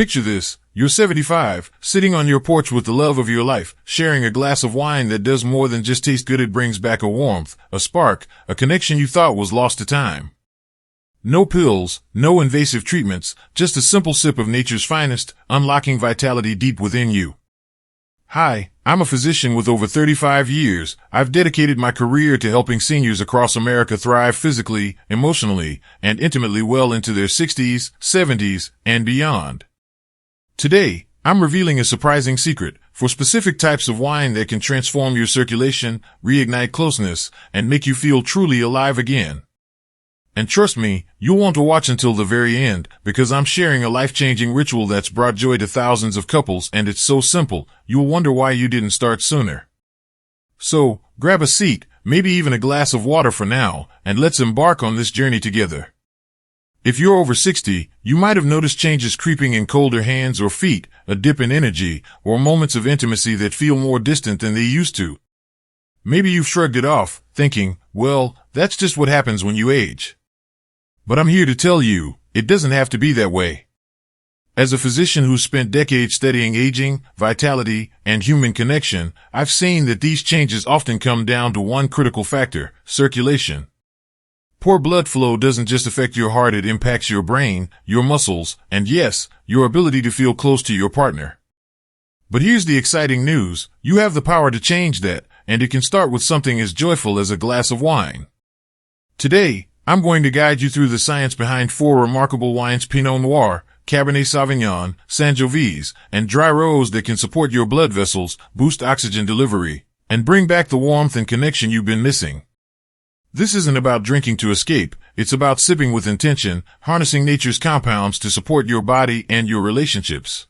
Picture this, you're 75, sitting on your porch with the love of your life, sharing a glass of wine that does more than just taste good. It brings back a warmth, a spark, a connection you thought was lost to time. No pills, no invasive treatments, just a simple sip of nature's finest, unlocking vitality deep within you. Hi, I'm a physician with over 35 years. I've dedicated my career to helping seniors across America thrive physically, emotionally, and intimately well into their 60s, 70s, and beyond. Today, I'm revealing a surprising secret for specific types of wine that can transform your circulation, reignite closeness, and make you feel truly alive again. And trust me, you'll want to watch until the very end, because I'm sharing a life-changing ritual that's brought joy to thousands of couples, and it's so simple, you'll wonder why you didn't start sooner. So, grab a seat, maybe even a glass of water for now, and let's embark on this journey together. If you're over 60, you might have noticed changes creeping in colder hands or feet, a dip in energy, or moments of intimacy that feel more distant than they used to. Maybe you've shrugged it off, thinking, well, that's just what happens when you age. But I'm here to tell you, it doesn't have to be that way. As a physician who's spent decades studying aging, vitality, and human connection, I've seen that these changes often come down to one critical factor: circulation. Poor blood flow doesn't just affect your heart, it impacts your brain, your muscles, and yes, your ability to feel close to your partner. But here's the exciting news: you have the power to change that, and it can start with something as joyful as a glass of wine. Today, I'm going to guide you through the science behind 4 remarkable wines: Pinot Noir, Cabernet Sauvignon, Sangiovese, and dry rose that can support your blood vessels, boost oxygen delivery, and bring back the warmth and connection you've been missing. This isn't about drinking to escape, it's about sipping with intention, harnessing nature's compounds to support your body and your relationships.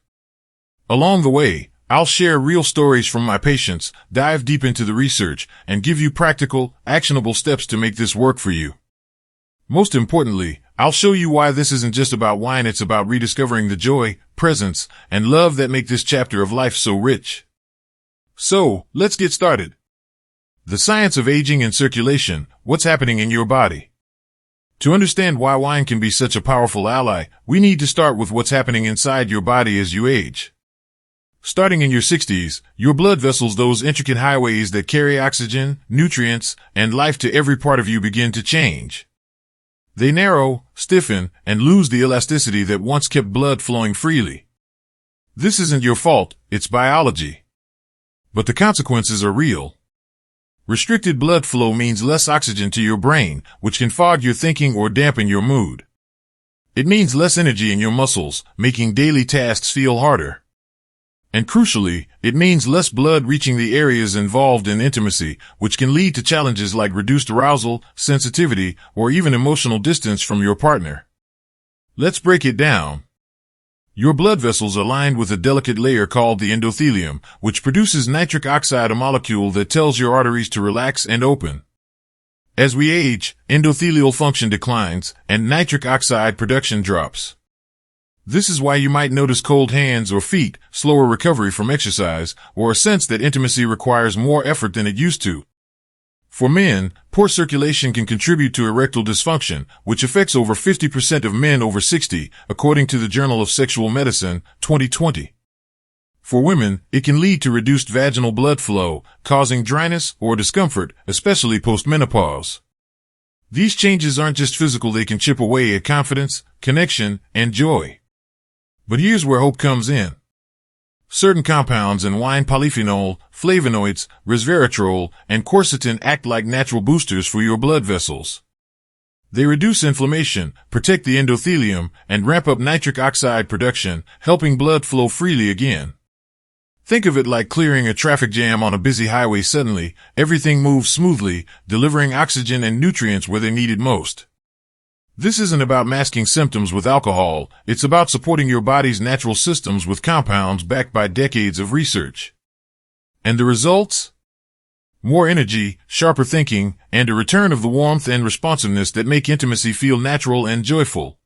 Along the way, I'll share real stories from my patients, dive deep into the research, and give you practical, actionable steps to make this work for you. Most importantly, I'll show you why this isn't just about wine, it's about rediscovering the joy, presence, and love that make this chapter of life so rich. So, let's get started. The science of aging and circulation, what's happening in your body. To understand why wine can be such a powerful ally, we need to start with what's happening inside your body as you age. Starting in your 60s, your blood vessels, those intricate highways that carry oxygen, nutrients, and life to every part of you, begin to change. They narrow, stiffen, and lose the elasticity that once kept blood flowing freely. This isn't your fault, it's biology. But the consequences are real. Restricted blood flow means less oxygen to your brain, which can fog your thinking or dampen your mood. It means less energy in your muscles, making daily tasks feel harder. And crucially, it means less blood reaching the areas involved in intimacy, which can lead to challenges like reduced arousal, sensitivity, or even emotional distance from your partner. Let's break it down. Your blood vessels are lined with a delicate layer called the endothelium, which produces nitric oxide, a molecule that tells your arteries to relax and open. As we age, endothelial function declines, and nitric oxide production drops. This is why you might notice cold hands or feet, slower recovery from exercise, or a sense that intimacy requires more effort than it used to. For men, poor circulation can contribute to erectile dysfunction, which affects over 50% of men over 60, according to the Journal of Sexual Medicine, 2020. For women, it can lead to reduced vaginal blood flow, causing dryness or discomfort, especially post-menopause. These changes aren't just physical, they can chip away at confidence, connection, and joy. But here's where hope comes in. Certain compounds in wine, polyphenol, flavonoids, resveratrol, and quercetin, act like natural boosters for your blood vessels. They reduce inflammation, protect the endothelium, and ramp up nitric oxide production, helping blood flow freely again. Think of it like clearing a traffic jam on a busy highway. Suddenly, everything moves smoothly, delivering oxygen and nutrients where they're needed most. This isn't about masking symptoms with alcohol, it's about supporting your body's natural systems with compounds backed by decades of research. And the results? More energy, sharper thinking, and a return of the warmth and responsiveness that make intimacy feel natural and joyful.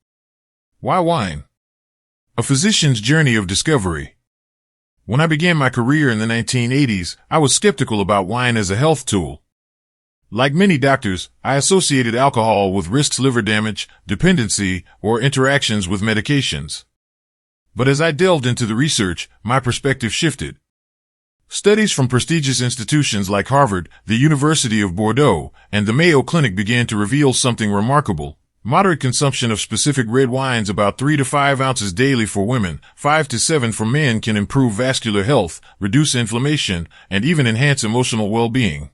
Why wine? A physician's journey of discovery. When I began my career in the 1980s, I was skeptical about wine as a health tool. Like many doctors, I associated alcohol with risks: liver damage, dependency, or interactions with medications. But as I delved into the research, my perspective shifted. Studies from prestigious institutions like Harvard, the University of Bordeaux, and the Mayo Clinic began to reveal something remarkable. Moderate consumption of specific red wines, about 3 to 5 ounces daily for women, 5 to 7 for men, can improve vascular health, reduce inflammation, and even enhance emotional well-being.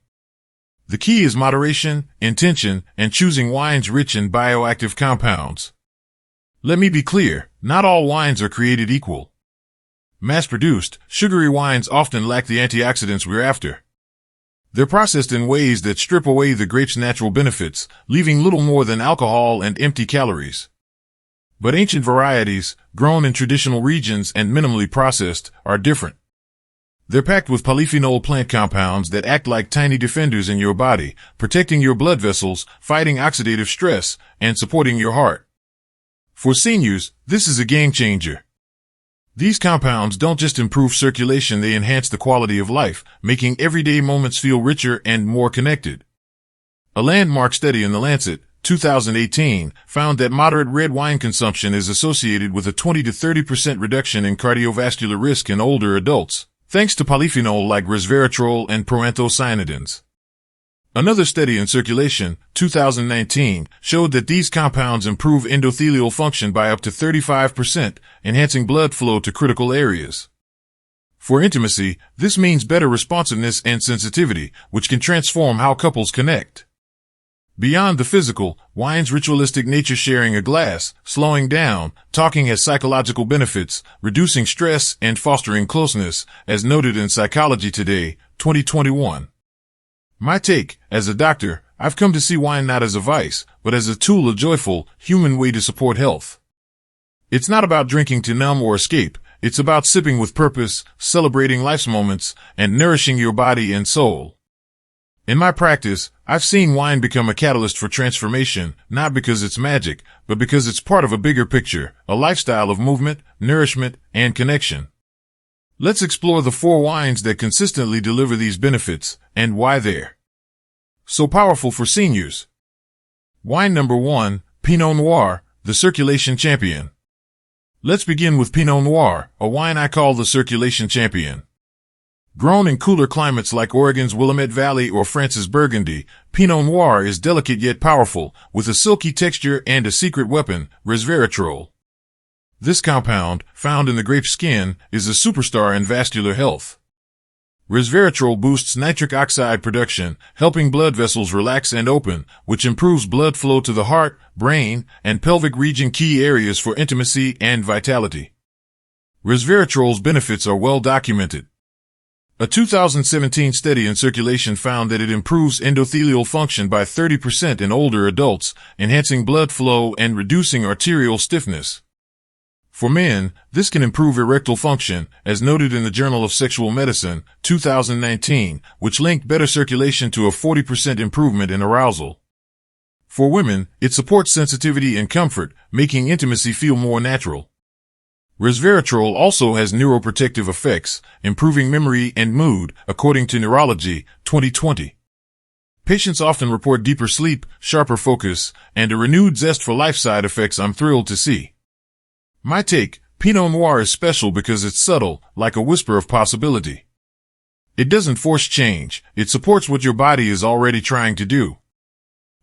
The key is moderation, intention, and choosing wines rich in bioactive compounds. Let me be clear, not all wines are created equal. Mass-produced, sugary wines often lack the antioxidants we're after. They're processed in ways that strip away the grape's natural benefits, leaving little more than alcohol and empty calories. But ancient varieties, grown in traditional regions and minimally processed, are different. They're packed with polyphenol plant compounds that act like tiny defenders in your body, protecting your blood vessels, fighting oxidative stress, and supporting your heart. For seniors, this is a game changer. These compounds don't just improve circulation, they enhance the quality of life, making everyday moments feel richer and more connected. A landmark study in The Lancet, 2018, found that moderate red wine consumption is associated with a 20 to 30% reduction in cardiovascular risk in older adults, thanks to polyphenol like resveratrol and proanthocyanidins. Another study in Circulation, 2019, showed that these compounds improve endothelial function by up to 35%, enhancing blood flow to critical areas. For intimacy, this means better responsiveness and sensitivity, which can transform how couples connect. Beyond the physical, wine's ritualistic nature, sharing a glass, slowing down, talking, has psychological benefits, reducing stress and fostering closeness, as noted in Psychology Today, 2021. My take, as a doctor, I've come to see wine not as a vice, but as a tool, a joyful, human way to support health. It's not about drinking to numb or escape, it's about sipping with purpose, celebrating life's moments, and nourishing your body and soul. In my practice, I've seen wine become a catalyst for transformation, not because it's magic, but because it's part of a bigger picture, a lifestyle of movement, nourishment, and connection. Let's explore the 4 wines that consistently deliver these benefits, and why they're so powerful for seniors. Wine number 1, Pinot Noir, the circulation champion. Let's begin with Pinot Noir, a wine I call the circulation champion. Grown in cooler climates like Oregon's Willamette Valley or France's Burgundy, Pinot Noir is delicate yet powerful, with a silky texture and a secret weapon, resveratrol. This compound, found in the grape's skin, is a superstar in vascular health. Resveratrol boosts nitric oxide production, helping blood vessels relax and open, which improves blood flow to the heart, brain, and pelvic region, key areas for intimacy and vitality. Resveratrol's benefits are well documented. A 2017 study in Circulation found that it improves endothelial function by 30% in older adults, enhancing blood flow and reducing arterial stiffness. For men, this can improve erectile function, as noted in the Journal of Sexual Medicine, 2019, which linked better circulation to a 40% improvement in arousal. For women, it supports sensitivity and comfort, making intimacy feel more natural. Resveratrol also has neuroprotective effects, improving memory and mood, according to Neurology, 2020. Patients often report deeper sleep, sharper focus, and a renewed zest for life. Side effects I'm thrilled to see. My take, Pinot Noir is special because it's subtle, like a whisper of possibility. It doesn't force change, it supports what your body is already trying to do.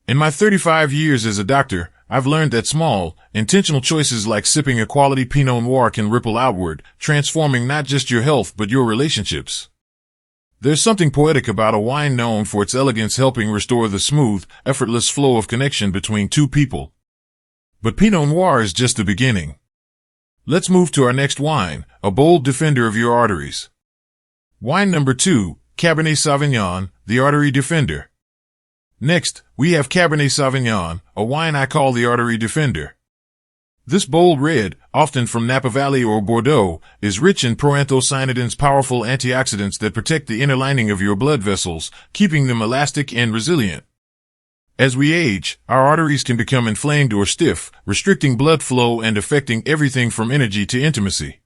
In my 35 years as a doctor, I've learned that small, intentional choices like sipping a quality Pinot Noir can ripple outward, transforming not just your health but your relationships. There's something poetic about a wine known for its elegance, helping restore the smooth, effortless flow of connection between two people. But Pinot Noir is just the beginning. Let's move to our next wine, a bold defender of your arteries. Wine number 2, Cabernet Sauvignon, the artery defender. Next, we have Cabernet Sauvignon, a wine I call the artery defender. This bold red, often from Napa Valley or Bordeaux, is rich in proanthocyanidins, powerful antioxidants that protect the inner lining of your blood vessels, keeping them elastic and resilient. As we age, our arteries can become inflamed or stiff, restricting blood flow and affecting everything from energy to intimacy.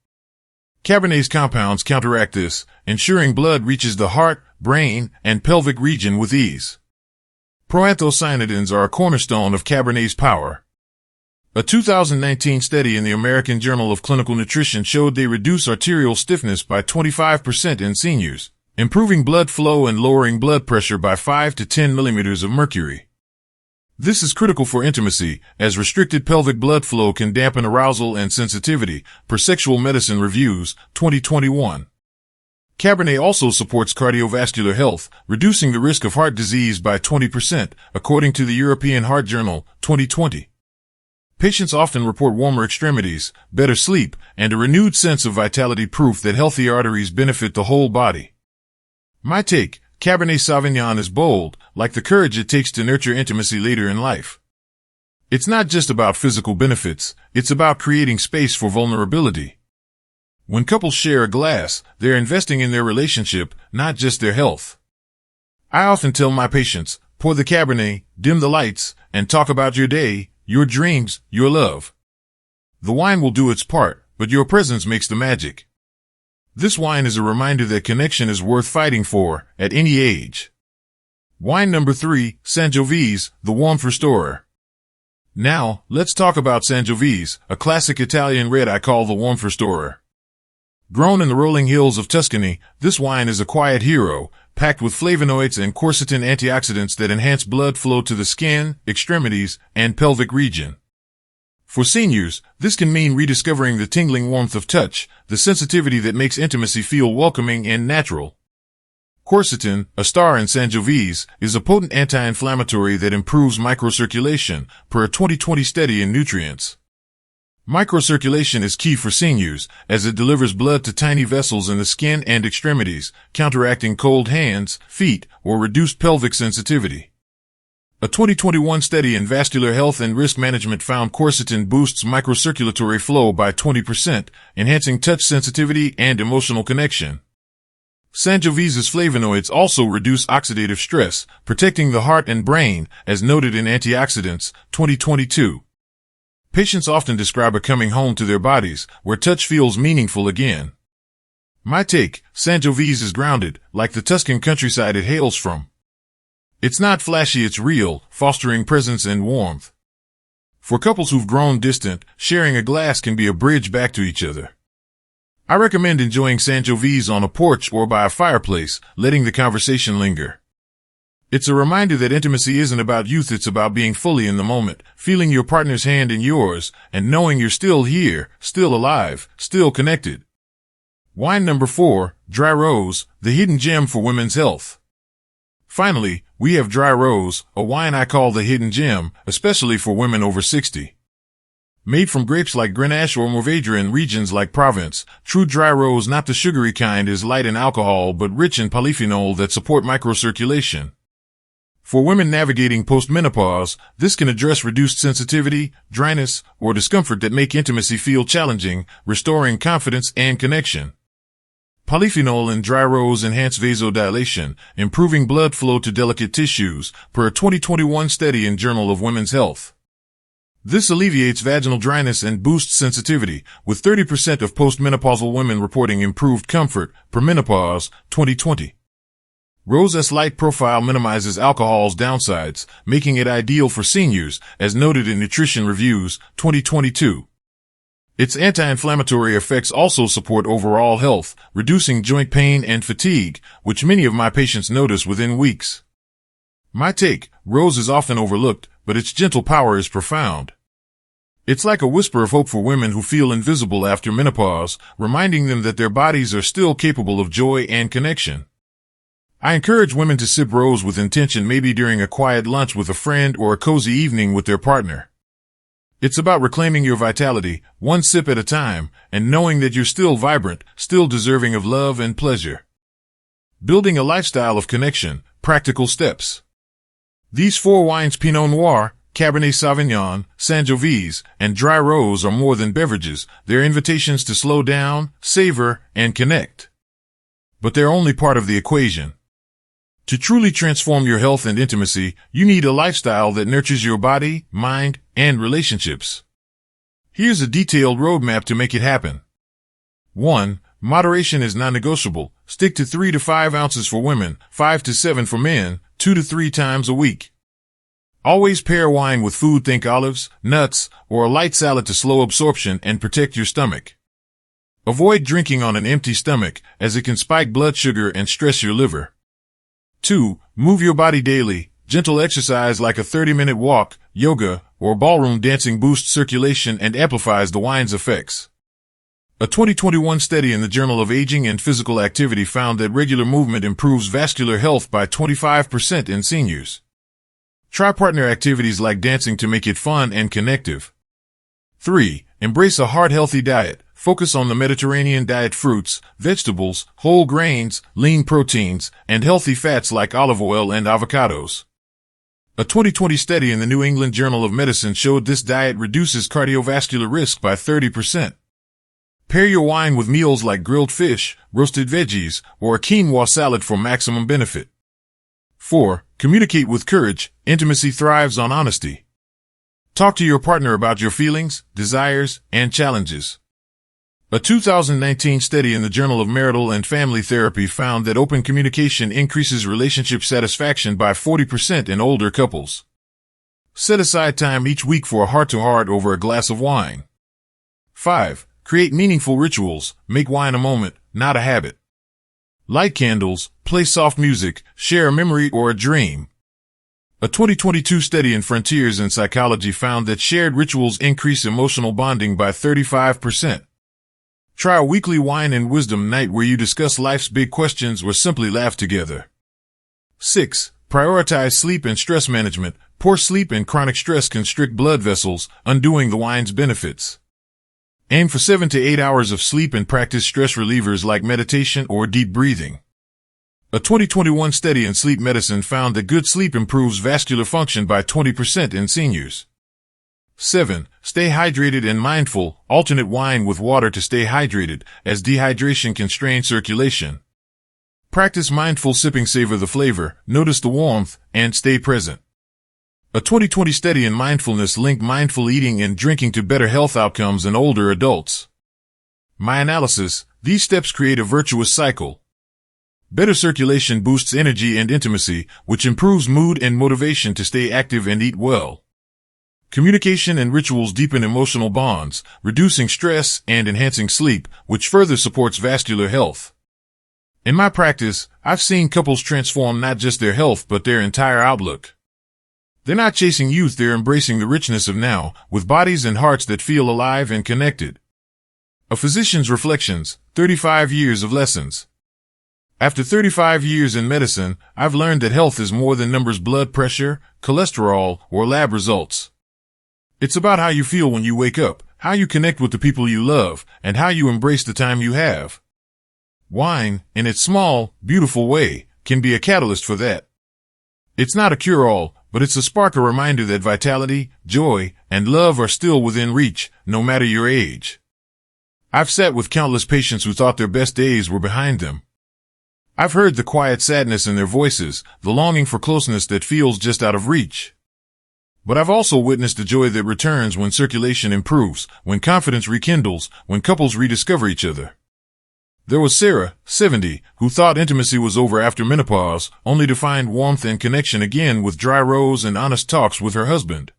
Cabernet's compounds counteract this, ensuring blood reaches the heart, brain, and pelvic region with ease. Proanthocyanidins are a cornerstone of Cabernet's power. A 2019 study in the American Journal of Clinical Nutrition showed they reduce arterial stiffness by 25% in seniors, improving blood flow and lowering blood pressure by 5 to 10 millimeters of mercury. This is critical for intimacy, as restricted pelvic blood flow can dampen arousal and sensitivity, per Sexual Medicine Reviews, 2021. Cabernet also supports cardiovascular health, reducing the risk of heart disease by 20%, according to the European Heart Journal, 2020. Patients often report warmer extremities, better sleep, and a renewed sense of vitality, proof that healthy arteries benefit the whole body. My take: Cabernet Sauvignon is bold, like the courage it takes to nurture intimacy later in life. It's not just about physical benefits, it's about creating space for vulnerability. When couples share a glass, they're investing in their relationship, not just their health. I often tell my patients, pour the Cabernet, dim the lights, and talk about your day, your dreams, your love. The wine will do its part, but your presence makes the magic. This wine is a reminder that connection is worth fighting for, at any age. Wine number 3, Sangiovese, the warmth restorer. Now, let's talk about Sangiovese, a classic Italian red I call the warmth restorer. Grown in the rolling hills of Tuscany, this wine is a quiet hero, packed with flavonoids and quercetin antioxidants that enhance blood flow to the skin, extremities, and pelvic region. For seniors, this can mean rediscovering the tingling warmth of touch, the sensitivity that makes intimacy feel welcoming and natural. Quercetin, a star in Sangiovese, is a potent anti-inflammatory that improves microcirculation, per a 2020 study in Nutrients. Microcirculation is key for seniors, as it delivers blood to tiny vessels in the skin and extremities, counteracting cold hands, feet, or reduced pelvic sensitivity. A 2021 study in Vascular Health and Risk Management found quercetin boosts microcirculatory flow by 20%, enhancing touch sensitivity and emotional connection. Sangiovese's flavonoids also reduce oxidative stress, protecting the heart and brain, as noted in Antioxidants, 2022. Patients often describe a coming home to their bodies, where touch feels meaningful again. My take: Sangiovese is grounded, like the Tuscan countryside it hails from. It's not flashy, it's real, fostering presence and warmth. For couples who've grown distant, sharing a glass can be a bridge back to each other. I recommend enjoying Sangiovese on a porch or by a fireplace, letting the conversation linger. It's a reminder that intimacy isn't about youth, it's about being fully in the moment, feeling your partner's hand in yours, and knowing you're still here, still alive, still connected. Wine number 4, Dry Rose, the hidden gem for women's health. Finally, we have Dry Rose, a wine I call the hidden gem, especially for women over 60. Made from grapes like Grenache or Mourvedre in regions like Provence, true Dry Rose, not the sugary kind, is light in alcohol but rich in polyphenol that support microcirculation. For women navigating postmenopause, this can address reduced sensitivity, dryness, or discomfort that make intimacy feel challenging, restoring confidence and connection. Polyphenol in Dry Rose enhance vasodilation, improving blood flow to delicate tissues, per a 2021 study in Journal of Women's Health. This alleviates vaginal dryness and boosts sensitivity, with 30% of postmenopausal women reporting improved comfort, per Menopause, 2020. Rose's light profile minimizes alcohol's downsides, making it ideal for seniors, as noted in Nutrition Reviews, 2022. Its anti-inflammatory effects also support overall health, reducing joint pain and fatigue, which many of my patients notice within weeks. My take: Rose is often overlooked, but its gentle power is profound. It's like a whisper of hope for women who feel invisible after menopause, reminding them that their bodies are still capable of joy and connection. I encourage women to sip Rose with intention, maybe during a quiet lunch with a friend or a cozy evening with their partner. It's about reclaiming your vitality, one sip at a time, and knowing that you're still vibrant, still deserving of love and pleasure. Building a lifestyle of connection, practical steps. These 4 wines, Pinot Noir, Cabernet Sauvignon, Sangiovese, and Dry Rose, are more than beverages. They're invitations to slow down, savor, and connect. But they're only part of the equation. To truly transform your health and intimacy, you need a lifestyle that nurtures your body, mind, and relationships. Here's a detailed roadmap to make it happen. 1. Moderation is non-negotiable. Stick to 3 to 5 ounces for women, 5 to 7 for men, 2 to 3 times a week. Always pair wine with food, think olives, nuts, or a light salad to slow absorption and protect your stomach. Avoid drinking on an empty stomach, as it can spike blood sugar and stress your liver. 2. Move your body daily. Gentle exercise like a 30-minute walk, yoga, or ballroom dancing boosts circulation and amplifies the wine's effects. A 2021 study in the Journal of Aging and Physical Activity found that regular movement improves vascular health by 25% in seniors. Try partner activities like dancing to make it fun and connective. 3. Embrace a heart-healthy diet. Focus on the Mediterranean diet: fruits, vegetables, whole grains, lean proteins, and healthy fats like olive oil and avocados. A 2020 study in the New England Journal of Medicine showed this diet reduces cardiovascular risk by 30%. Pair your wine with meals like grilled fish, roasted veggies, or a quinoa salad for maximum benefit. 4. Communicate with courage. Intimacy thrives on honesty. Talk to your partner about your feelings, desires, and challenges. A 2019 study in the Journal of Marital and Family Therapy found that open communication increases relationship satisfaction by 40% in older couples. Set aside time each week for a heart-to-heart over a glass of wine. 5. Create meaningful rituals. Make wine a moment, not a habit. Light candles, play soft music, share a memory or a dream. A 2022 study in Frontiers in Psychology found that shared rituals increase emotional bonding by 35%. Try a weekly wine and wisdom night where you discuss life's big questions or simply laugh together. 6. Prioritize sleep and stress management. Poor sleep and chronic stress constrict blood vessels, undoing the wine's benefits. Aim for 7 to 8 hours of sleep and practice stress relievers like meditation or deep breathing. A 2021 study in sleep medicine found that good sleep improves vascular function by 20% in seniors. 7. Stay hydrated and mindful. Alternate wine with water to stay hydrated, as dehydration can strain circulation. Practice mindful sipping. Savor the flavor, notice the warmth, and stay present. A 2020 study in mindfulness linked mindful eating and drinking to better health outcomes in older adults. My analysis: these steps create a virtuous cycle. Better circulation boosts energy and intimacy, which improves mood and motivation to stay active and eat well. Communication and rituals deepen emotional bonds, reducing stress and enhancing sleep, which further supports vascular health. In my practice, I've seen couples transform not just their health but their entire outlook. They're not chasing youth, they're embracing the richness of now, with bodies and hearts that feel alive and connected. A Physician's Reflections, 35 Years of Lessons. After 35 years in medicine, I've learned that health is more than numbers: blood pressure, cholesterol, or lab results. It's about how you feel when you wake up, how you connect with the people you love, and how you embrace the time you have. Wine, in its small, beautiful way, can be a catalyst for that. It's not a cure-all, but it's a spark, a reminder that vitality, joy, and love are still within reach, no matter your age. I've sat with countless patients who thought their best days were behind them. I've heard the quiet sadness in their voices, the longing for closeness that feels just out of reach. But I've also witnessed the joy that returns when circulation improves, when confidence rekindles, when couples rediscover each other. There was Sarah, 70, who thought intimacy was over after menopause, only to find warmth and connection again with dry rose and honest talks with her husband.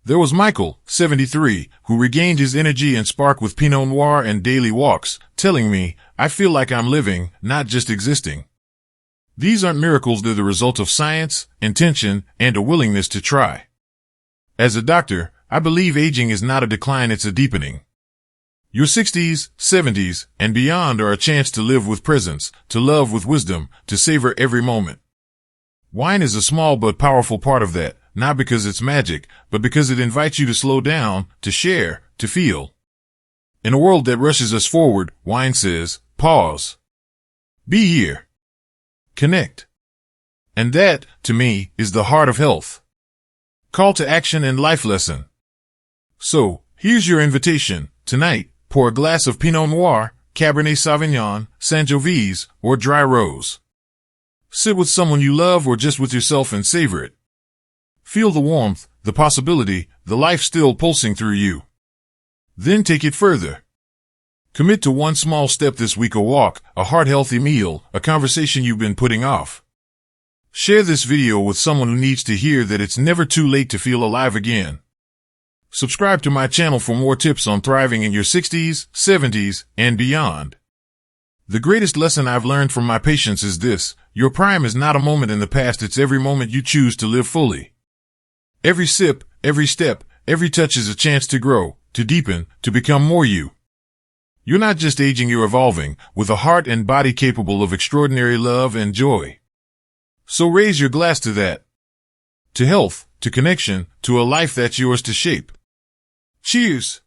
There was Michael, 73, who regained his energy and spark with Pinot Noir and daily walks, telling me, "I feel like I'm living, not just existing." These aren't miracles, they're the result of science, intention, and a willingness to try. As a doctor, I believe aging is not a decline, it's a deepening. Your 60s, 70s, and beyond are a chance to live with presence, to love with wisdom, to savor every moment. Wine is a small but powerful part of that, not because it's magic, but because it invites you to slow down, to share, to feel. In a world that rushes us forward, wine says, pause. Be here. Connect. And that, to me, is the heart of health. Call to action and life lesson. So, here's your invitation. Tonight, pour a glass of Pinot Noir, Cabernet Sauvignon, Sangiovese, or dry rose. Sit with someone you love or just with yourself and savor it. Feel the warmth, the possibility, the life still pulsing through you. Then take it further. Commit to one small step this week: a walk, a heart-healthy meal, a conversation you've been putting off. Share this video with someone who needs to hear that it's never too late to feel alive again. Subscribe to my channel for more tips on thriving in your 60s, 70s, and beyond. The greatest lesson I've learned from my patients is this: your prime is not a moment in the past, it's every moment you choose to live fully. Every sip, every step, every touch is a chance to grow, to deepen, to become more you. You're not just aging, you're evolving, with a heart and body capable of extraordinary love and joy. So raise your glass to that. To health, to connection, to a life that's yours to shape. Cheers!